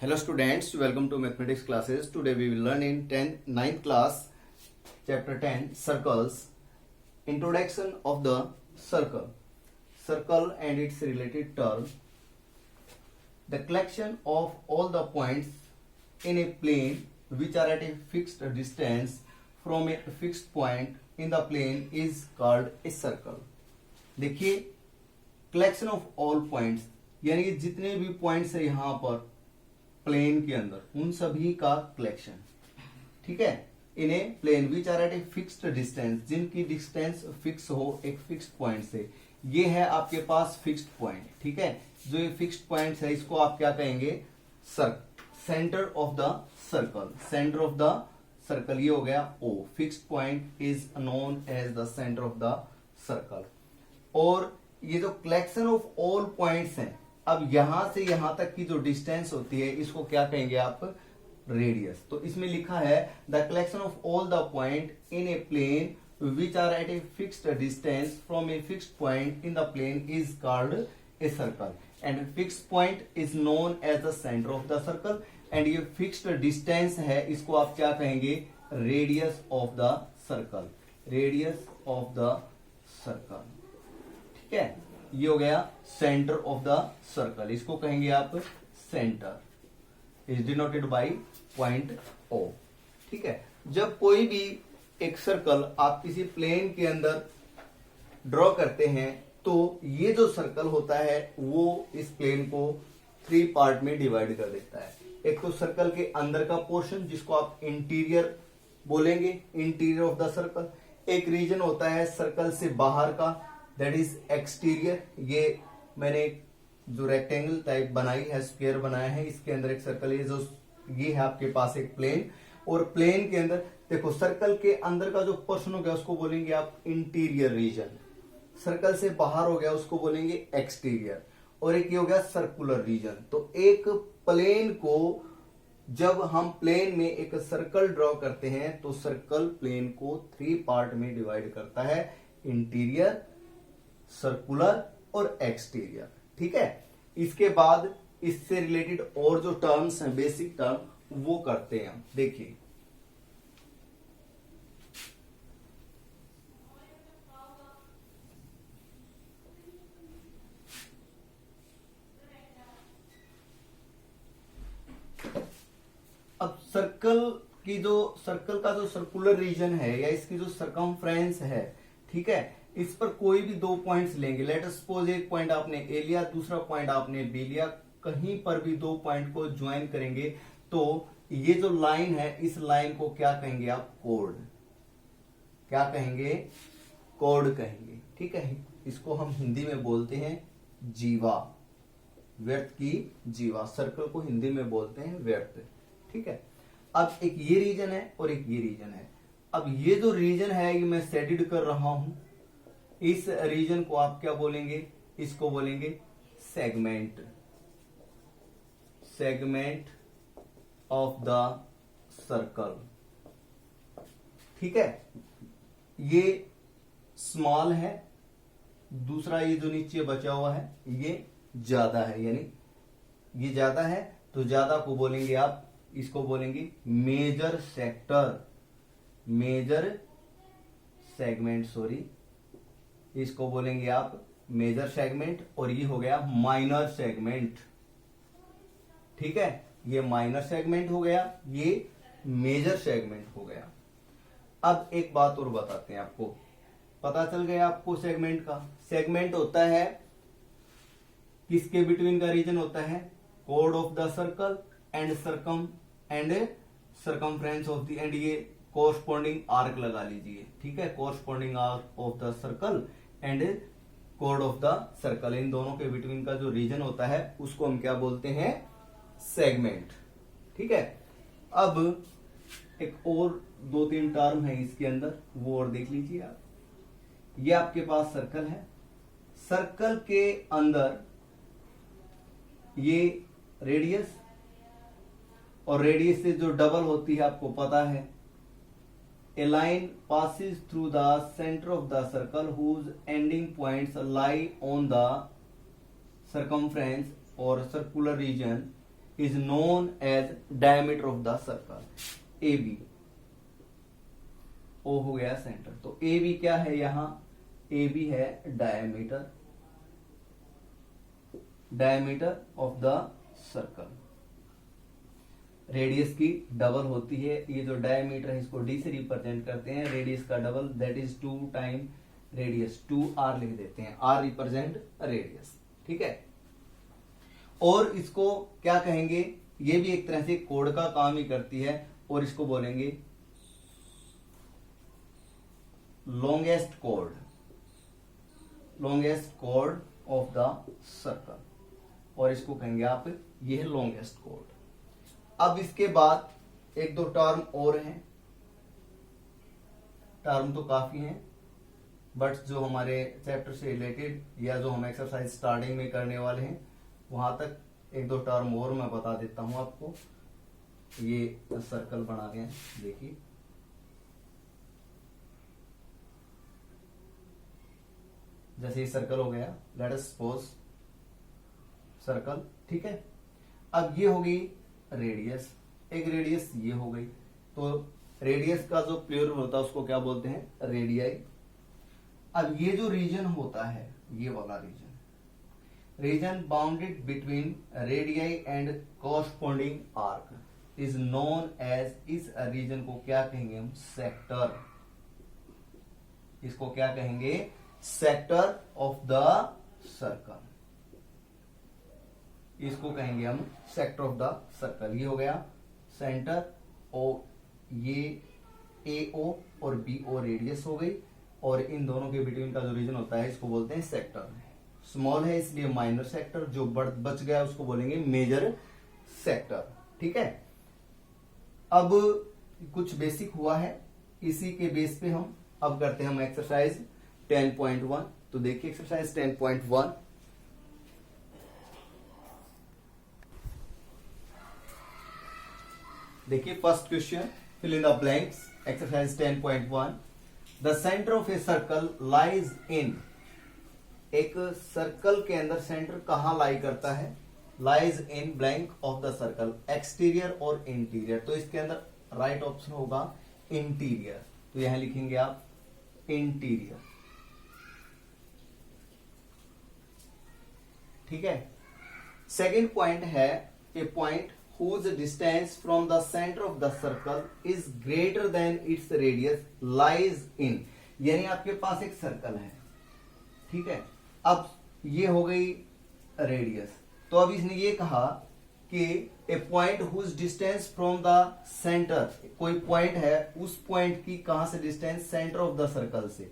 Hello students, welcome to mathematics classes. Today we will learn in 9th class, chapter 10, circles. Introduction of the circle. Circle and its related term. The collection of all the points in a plane which are at a fixed distance from a fixed point in the plane is called a circle. देखिए, collection of all points यानी कि जितने भी points है यहाँ पर plane के अंदर उन सभी का कलेक्शन, ठीक है, in a plane which are at a fixed distance, जिनकी डिस्टेंस फिक्स हो एक फिक्स्ड पॉइंट से. ये है आपके पास फिक्स्ड पॉइंट, ठीक है. जो ये फिक्स्ड पॉइंट है इसको आप क्या कहेंगे? Centre of the circle. Centre of the circle ये हो गया O. Fixed point is known as the centre of the circle. और ये जो कलेक्शन ऑफ ऑल पॉइंट्स हैं, अब यहां से यहां तक की जो डिस्टेंस होती है इसको क्या कहेंगे आप? रेडियस. तो इसमें लिखा है the collection of all the point in a plane which are at a fixed distance from a fixed point in the plane is called a circle and fixed point is known as the centre of the circle. And ये fixed distance है, इसको आप क्या कहेंगे? Radius of the circle. Radius of the circle, ठीक है. ये हो गया सेंटर ऑफ द सर्कल. इसको कहेंगे आप centre. Is denoted by point O, ठीक है. जब कोई भी एक सर्कल आप किसी प्लेन के अंदर ड्रॉ करते हैं तो ये जो सर्कल होता है वो इस प्लेन को 3 पार्ट में डिवाइड कर देता है. एक तो सर्कल के अंदर का पोर्शन जिसको आप इंटीरियर बोलेंगे, इंटीरियर ऑफ द सर्कल. एक रीजन होता है सर्कल से बाहर का, दैट इज एक्सटीरियर. ये मैंने जो रेक्टेंगल टाइप बनाई है, स्क्वायर बनाया है, इसके अंदर एक सर्कल है. जो ये है आपके पास एक प्लेन, और प्लेन के अंदर देखो सर्कल के अंदर का जो पोर्शन हो गया उसको बोलेंगे आप इंटीरियर रीजन. सर्कल से बाहर हो गया उसको बोलेंगे एक्सटीरियर. और एक ये हो गया सर्कुलर रीजन. तो एक प्लेन को जब हम प्लेन में एक सर्कल ड्रॉ करते हैं तो सर्कल प्लेन को 3 पार्ट में डिवाइड करता है, इंटीरियर, सर्कुलर और एक्सटीरियर, ठीक है. इसके बाद इससे रिलेटेड और जो टर्म्स हैं, बेसिक टर्म, वो करते हैं हम. देखिए, अब सर्कल का जो सर्कुलर रीजन है या इसकी जो सरकमफ्रेंस है, ठीक है, इस पर कोई भी 2 पॉइंट्स लेंगे. लेट अस सपोज एक पॉइंट आपने ए लिया, दूसरा पॉइंट आपने बी लिया. कहीं पर भी 2 पॉइंट को ज्वाइन करेंगे तो ये जो लाइन है इस लाइन को क्या कहेंगे आप? कोड. क्या कहेंगे? कोड कहेंगे, ठीक है. इसको हम हिंदी में बोलते हैं जीवा. व्यर्थ की जीवा. सर्कल को हिंदी में बोलते हैं व्यर्थ, ठीक है. अब एक ये रीजन है और एक ये रीजन है. अब ये जो रीजन है ये मैं शेडिड कर रहा हूं. इस रीजन को आप क्या बोलेंगे? इसको बोलेंगे segment. Segment of the circle, ठीक है. ये स्मॉल है, दूसरा ये जो नीचे बचा हुआ है ये ज्यादा है, यानी ये ज्यादा है तो ज्यादा को बोलेंगे आप, इसको बोलेंगे major sector. Major segment, sorry, इसको बोलेंगे आप मेजर सेगमेंट. और ये हो गया माइनर सेगमेंट, ठीक है. ये माइनर सेगमेंट हो गया, ये मेजर सेगमेंट हो गया. अब एक बात और बताते हैं आपको. पता चल गया आपको सेगमेंट का? सेगमेंट होता है किसके बिटवीन का रीजन होता है? कोड of the circle and circumference of the, and ये कोरस्पॉन्डिंग आर्क लगा लीजिए, ठीक है. Corresponding arc of the circle and कोड ऑफ द सर्कल, इन दोनों के बिटवीन का जो रीजन होता है उसको हम क्या बोलते हैं? सेगमेंट, ठीक है. अब एक और 2-3 टर्म है इसके अंदर, वो और देख लीजिए आप. ये आपके पास सर्कल है. सर्कल के अंदर ये रेडियस, और रेडियस से जो डबल होती है आपको पता है. A line passes through the center of the circle whose ending points lie on the circumference or circular region is known as diameter of the circle. A B, O हो गया centre, तो A B क्या है यहां, A B है diameter, diameter of the circle. Radius की double होती है, ये जो डायमीटर है इसको डी से रिप्रेजेंट करते हैं, रेडियस का double that is 2 time radius, 2r लिख देते हैं, r रिप्रेजेंट रेडियस, ठीक है। और इसको क्या कहेंगे, ये भी एक तरह से कोड का काम ही करती है, और इसको बोलेंगे लॉन्गेस्ट कोड, लॉन्गेस्ट कोड ऑफ द सर्कल, और इसको कहेंगे आप ये है लॉन्गेस्ट कोड। अब इसके बाद एक दो टर्म और हैं, टर्म तो काफी हैं, बट जो हमारे चैप्टर से रिलेटेड या जो हम एक्सरसाइज स्टार्टिंग में करने वाले हैं वहां तक एक दो टर्म और मैं बता देता हूं आपको। ये सर्कल बना रहे हैं, देखिए जैसे ये सर्कल हो गया, लेट अस सपोज सर्कल, ठीक है। अब ये होगी रेडियस, एक रेडियस ये हो गई, तो रेडियस का जो प्लूरल होता है उसको क्या बोलते हैं, रेडियाई। अब ये जो रीजन होता है, ये वाला region bounded between radii and corresponding arc is known as, इस रीजन को क्या कहेंगे हम, सेक्टर। इसको क्या कहेंगे, सेक्टर ऑफ द सर्कल, इसको कहेंगे हम सेक्टर ऑफ द सर्कल। ये हो गया सेंटर, ओ ये ए ओ और बी ओ रेडियस हो गई, और इन दोनों के बिटवीन का जो रीजन होता है इसको बोलते हैं सेक्टर। स्मॉल है इसलिए माइनर सेक्टर, जो बच गया उसको बोलेंगे मेजर सेक्टर, ठीक है। अब कुछ बेसिक हुआ है, इसी के बेस पे हम अब करते हैं हम एक्सरसाइज 10.1। तो देखिए एक्सरसाइज 10.1, देखिए first question, fill in the blanks, exercise 10.1। The centre of a circle lies in, एक सर्कल के अंदर सेंटर कहां लाई करता है, lies in blank of the circle, exterior और इंटीरियर। तो इसके अंदर राइट ऑप्शन होगा इंटीरियर, तो यहां लिखेंगे आप इंटीरियर, ठीक है। सेकेंड पॉइंट है, ए point whose distance from the center of the circle is greater than its radius lies in, यानी आपके पास एक सर्कल है, ठीक है। अब ये हो गई रेडियस, तो अब इसने ये कहा कि a point whose distance from the center, कोई पॉइंट है, उस पॉइंट की कहां से distance, centre of the circle से,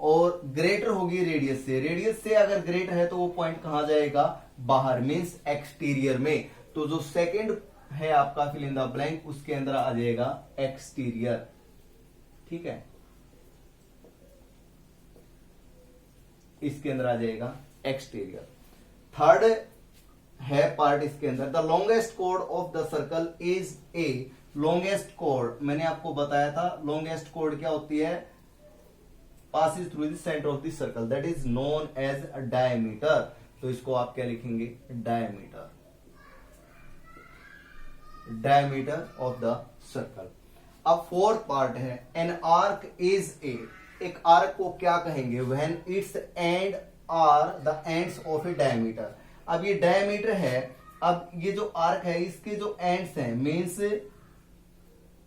और ग्रेटर होगी रेडियस से, रेडियस से अगर ग्रेटर है तो वो पॉइंट कहां जाएगा, बाहर, मींस एक्सटीरियर में। तो जो सेकंड है आपका फिल इन द ब्लैंक, उसके अंदर आ जाएगा एक्सटीरियर, ठीक है, इसके अंदर आ जाएगा एक्सटीरियर। थर्ड है पार्ट इसके अंदर, द लॉन्गेस्ट कोड of the circle is a, longest कोड मैंने आपको बताया था, लॉन्गेस्ट कोड क्या होती है, passes through the centre of the circle, that is known as diameter. तो इसको आप क्या लिखेंगे, diameter, diameter of the circle. अब फोर्थ पार्ट है, एन आर्क इज ए, एक आर्क को क्या कहेंगे, when its end are the ends of a diameter. अब ये डायमीटर है, अब ये जो आर्क है इसके जो एंड्स हैं, मीन्स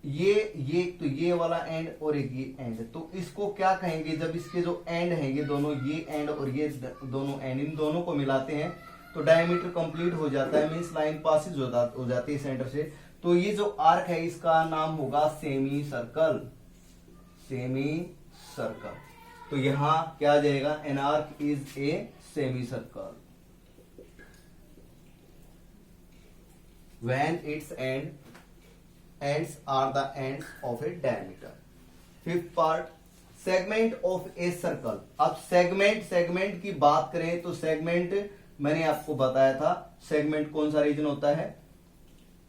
ये तो ये वाला एंड और एक ये एंड, तो इसको क्या कहेंगे, जब इसके जो एंड हैं ये दोनों, ये एंड और ये दोनों एंड, इन दोनों को मिलाते हैं तो डायमीटर कंप्लीट हो जाता है, मींस लाइन पासिस हो जाती है सेंटर से। तो ये जो आर्क है इसका नाम होगा सेमी सर्कल, सेमी सर्कल। तो यहां क्या आ जाएगा, N arc is a semi circle when it's ends are the ends of a diameter. Fifth part, segment of a circle. अब सेगमेंट की बात करें तो सेगमेंट मैंने आपको बताया था, सेगमेंट कौन सा रीजन होता है,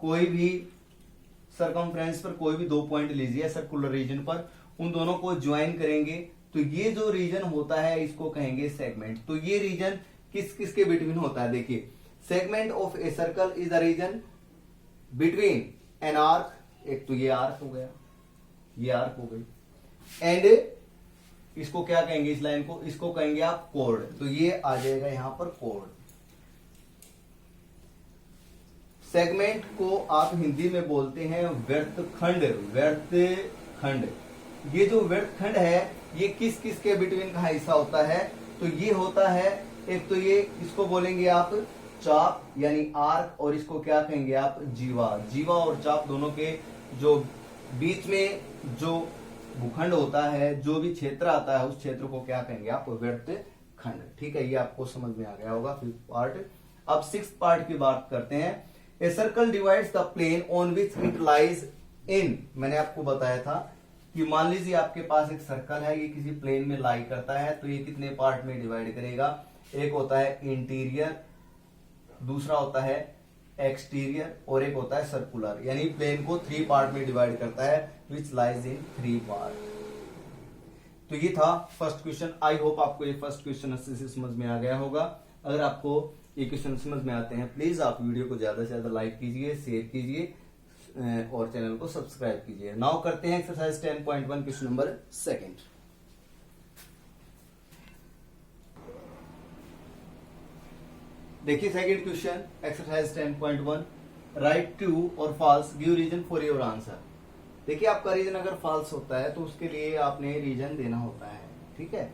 कोई भी सर्कमफ्रेंस पर कोई भी दो पॉइंट लीजिए सर्कुलर रीजन पर, उन दोनों को ज्वाइन करेंगे तो ये जो रीजन होता है इसको कहेंगे सेगमेंट। तो ये रीजन किस किस के बिटवीन होता है, देखिए segment of a circle is the region between an arc, एक तो ये आर्क हो गया, ये आर्क हो गई, एंड इसको क्या कहेंगे, इस लाइन को, इसको कहेंगे आप कोड। तो ये आ जाएगा यहां पर कोड। सेगमेंट को आप हिंदी में बोलते हैं वृत्तखंड, वृत्तखंड। ये जो वृत्तखंड है ये किस किस के बिटवीन का हिस्सा होता है, तो ये होता है, एक तो ये, इसको बोलेंगे आप चाप यानी आर्क, और इसको क्या कहेंगे आप जीवा। जीवा और चाप दोनों के जो बीच में जो भूखंड होता है, जो भी क्षेत्र आता है, उस क्षेत्र को क्या कहेंगे आप वृत्तखंड। ठीक है, ये आपको समझ में आ गया होगा 5th पार्ट। अब 6th पार्ट की बात करते हैं। A circle divides the plane on which it lies in. मैंने आपको बताया था कि मान लीजिए आपके पास एक सर्कल है, ये किसी प्लेन में लाई करता है, तो ये कितने पार्ट में डिवाइड करेगा, एक होता है इंटीरियर, दूसरा होता है एक्सटीरियर, और एक होता है सर्कुलर। यानी प्लेन को 3 पार्ट में डिवाइड करता है, विच लाइज इन 3 पार्ट। तो ये था फर्स्ट क्वेश्चन। आई होप आपको ये फर्स्ट क्वेश्चन अच्छे से समझ में आ गया होगा। अगर आपको ये क्वेश्चन समझ में आते हैं, प्लीज आप वीडियो को ज्यादा से ज्यादा लाइक कीजिए, शेयर कीजिए और चैनल को सब्सक्राइब कीजिए। नाउ करते हैं एक्सरसाइज 10.1 क्वेश्चन नंबर 2। देखिए second question, exercise 10.1, right true और false, give reason for your answer. देखिए आपका रीजन अगर फॉल्स होता है तो उसके लिए आपने रीजन देना होता है। ठीक है,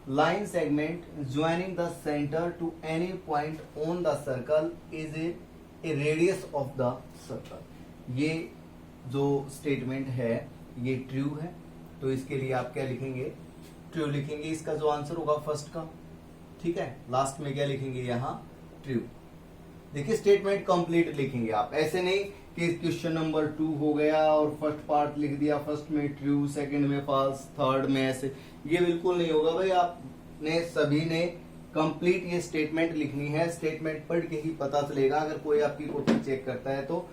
line segment joining the centre to any point on the circle is a radius of the circle. ये जो स्टेटमेंट है ये ट्रू है, तो इसके लिए आप क्या लिखेंगे, ट्रू लिखेंगे। इसका जो आंसर होगा फर्स्ट का, ठीक है, लास्ट में क्या लिखेंगे यहाँ ट्रू। देखिए स्टेटमेंट कंप्लीट लिखेंगे आप, ऐसे नहीं कि क्वेश्चन नंबर 2 हो गया और फर्स्ट पार्ट लिख दिया, फर्स्ट में ट्रू, सेकंड में फॉल्स, थर्ड में ऐसे, ये बिल्कुल नहीं होगा भाई। आपने सभी ने कंप्लीट ये स्टेटमेंट लिखनी है। स्टेटमेंट पढ़ के ही पता चलेगा, अगर कोई आपकी कॉपी चेक करता है तो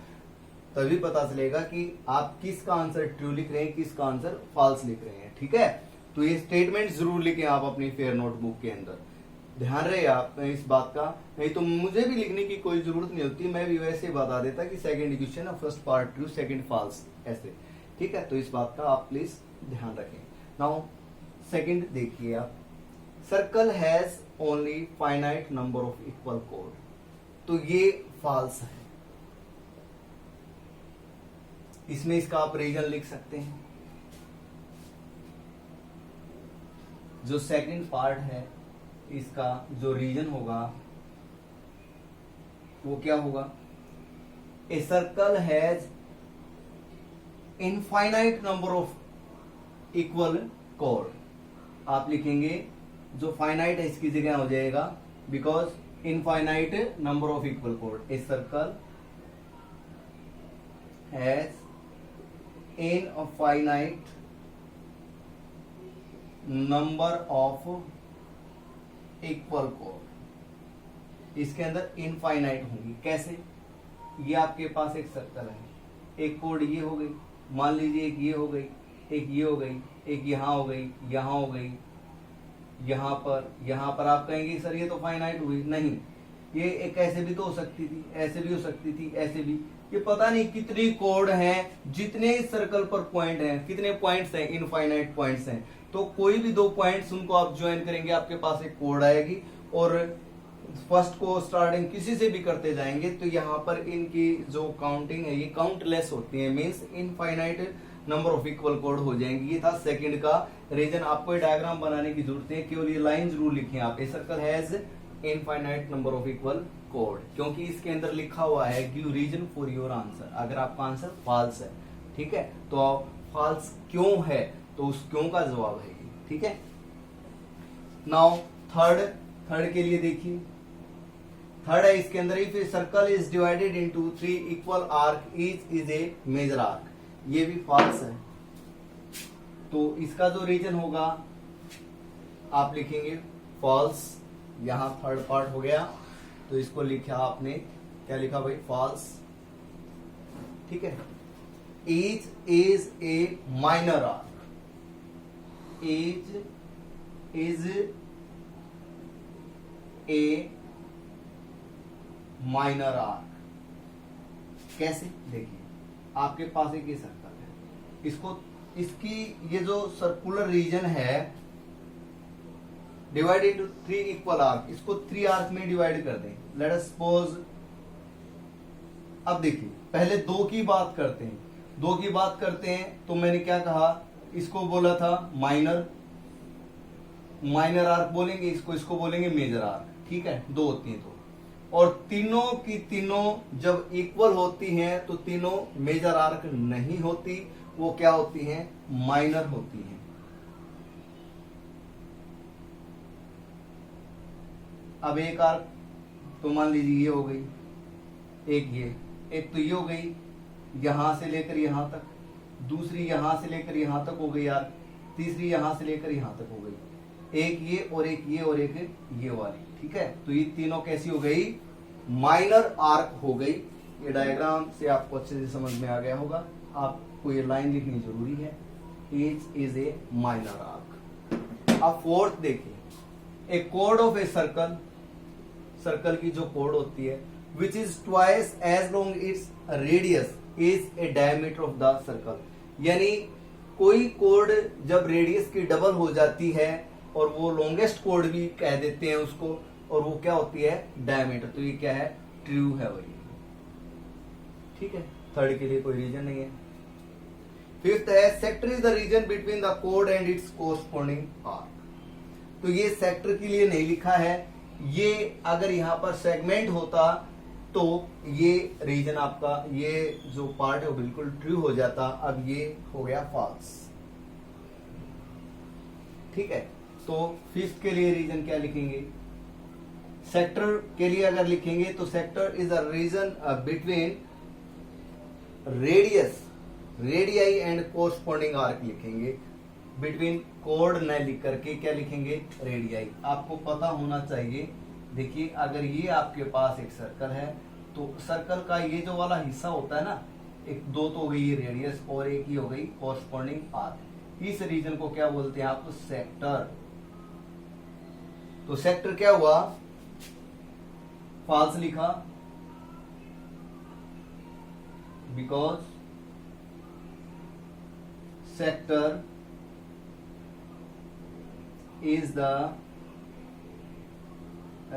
तभी पता चलेगा कि आप किसका आंसर ट्रू लिख रहे हैं, किसका आंसर फॉल्स लिख रहे हैं। ठीक है, तो ये स्टेटमेंट जरूर लिखें आप अपनी फेयर नोटबुक के अंदर, ध्यान रहे आप इस बात का। नहीं तो मुझे भी लिखने की कोई जरूरत नहीं होती, मैं भी वैसे बता देता कि सेकंड क्वेश्चन है, first part true, second false, ऐसे। ठीक है, तो इस बात का आप प्लीज ध्यान रखें। नाउ सेकंड देखिए आप, circle has only finite number of equal code, तो ये फॉल्स है। इसमें इसका आप रीजन लिख सकते हैं। जो सेकंड पार्ट है इसका जो रीजन होगा वो क्या होगा, ए circle has infinite number of equal code. आप लिखेंगे जो फाइनाइट है इसकी जगह हो जाएगा because infinite number of equal code. A circle has infinite number of equal code. इसके अंदर इनफाइनाइट होंगी, कैसे, ये आपके पास एक सर्कल है, एक कोड ये हो गई, मान लीजिए एक ये हो गई, एक ये हो गई, एक यहाँ हो गई, यहाँ हो गई, यहाँ पर आप कहेंगे सर ये तो फाइनाइट हुई, नहीं, ये एक ऐसे भी तो हो सकती थी, ऐसे भी हो सकती थी, ऐसे भी, ये पता नहीं कितनी कोड हैं, जितने सर्कल पर पॉइंट हैं, कितने पॉइंट्स हैं, इनफाइनाइट पॉइंट्स हैं, तो कोई भी 2 पॉइंट्स उनको आप ज्वाइन करेंगे, आपके पास एक कोड आएगी, और फर्स्ट को स्टार्टिंग किसी से भी करते जाएंगे तो यहाँ पर इनकी जो काउंटिंग है ये काउंटलेस होती है, means infinite number of equal code हो जाएंगी। ये था सेकंड का रीजन। आपको डायग्राम बनाने की जरूरत है, केवल ये लाइन जरूर लिखें आप, a circle has infinite number of equal कोड, क्योंकि इसके अंदर लिखा हुआ है give reason for your answer. अगर आपका आंसर फॉल्स है, ठीक है, तो फॉल्स क्यों है, तो उस क्यों का जवाब है ये। ठीक है, नाउ थर्ड के लिए देखिए, थर्ड है इसके अंदर, if a circle is divided into 3 equal arc each is a major arc, ये भी फॉल्स है। तो इसका जो रीजन होगा आप लिखेंगे फॉल्स। यहां थर्ड पार्ट हो गया, तो इसको लिखा आपने, क्या लिखा भाई, फॉल्स। ठीक है, each is a minor arc, each is a minor arc. कैसे? देखिए आपके पास एक ये सर्कल है, इसको इसकी ये जो सर्कुलर रीजन है डिवाइड इनटू 3 इक्वल आर्क, इसको 3 आर्क में डिवाइड कर दें। लेट अस सपोज, अब देखिए पहले 2 की बात करते हैं, 2 की बात करते हैं तो मैंने क्या कहा, इसको बोला था माइनर आर्क बोलेंगे, इसको बोलेंगे मेजर आर्क, ठीक है, 2 होती हैं तो। और तीनों की तीनों जब इक्वल होती हैं तो तीनों मेजर आर्क नहीं होती, वो क्या होती हैं, माइनर होती हैं। अब एक आर्क तो मान लीजिए ये हो गई, एक तो ये हो गई यहां से लेकर यहां तक, दूसरी यहां से लेकर यहां तक हो गई आर्क, तीसरी यहां से लेकर यहां तक हो गई, एक ये और एक ये और एक ये वाली, ठीक है। तो ये तीनों कैसी हो गई, माइनर आर्क हो गई। ये डायग्राम से आपको अच्छे से समझ में आ गया होगा, आपको ये लाइन लिखनी जरूरी है, each is a minor arc. अब फोर्थ देखिए, ए कोड ऑफ ए सर्कल, सर्कल की जो कोड होती है, which is twice as long its radius is a diameter of the circle. यानी कोई कोड जब रेडियस की डबल हो जाती है और वो लॉन्गेस्ट कोड भी कह देते हैं उसको, और वो क्या होती है, डायमीटर। तो ये क्या है, ट्रू है वही, ठीक है। थर्ड के लिए कोई रीजन नहीं है। फिफ्थ है, sector is the region between the code and it's corresponding arc. तो ये सेक्टर के लिए नहीं लिखा है, ये अगर यहां पर सेगमेंट होता तो ये रीजन आपका, ये जो पार्ट है वो बिल्कुल ट्रू हो जाता। अब ये हो गया फॉल्स, ठीक है। तो फिफ्थ के लिए रीजन क्या लिखेंगे, सेक्टर के लिए अगर लिखेंगे तो sector is a region between radii and corresponding arc लिखेंगे। बिटवीन कोड न लिख करके क्या लिखेंगे, रेडियाई। आपको पता होना चाहिए, देखिए अगर ये आपके पास एक सर्कल है तो सर्कल का ये जो वाला हिस्सा होता है ना, एक 2 तो हो गई रेडियस और एक ही हो गई कोरस्पॉन्डिंग आर्क। इस रीजन को क्या बोलते हैं आप, सेक्टर। तो सेक्टर क्या हुआ, फॉल्स लिखा, because sector is the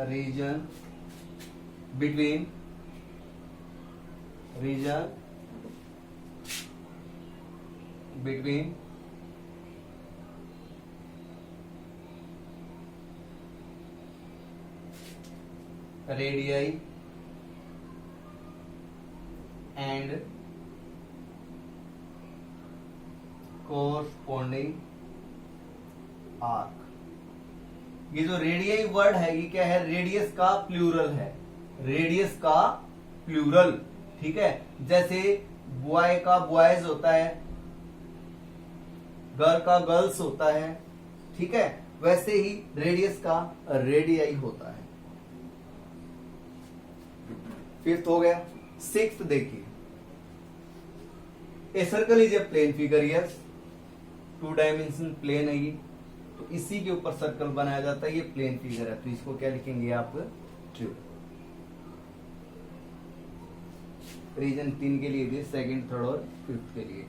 region between radii and corresponding arc। ये जो रेडियाई वर्ड है ये क्या है, रेडियस का प्लूरल है, रेडियस का प्लूरल, ठीक है। जैसे बॉय का बॉयज होता है, गर्ल का गर्ल्स होता है, ठीक है, वैसे ही रेडियस का रेडियाई होता है। फिफ्थ हो गया। सिक्स्थ देखिए, a circle is a plane figure, yes 2 dimension plane है ये, तो इसी के ऊपर सर्कल बनाया जाता है, ये प्लेन फिगर है, तो इसको क्या लिखेंगे आप, ट्रू। रीजन 3 के लिए, सेकंड, थर्ड और फिफ्थ के लिए।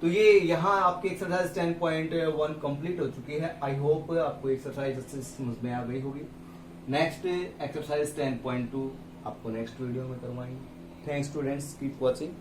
तो ये यहाँ आपकी एक्सरसाइज 10.1 कंप्लीट हो चुकी है। आई होप आपको एक्सरसाइज अच्छे से समझ में आ गई होगी। नेक्स्ट एक्सरसाइज 10.2 आपको नेक्स्ट वीडियो में करवाएंगे। Thanks students, keep watching.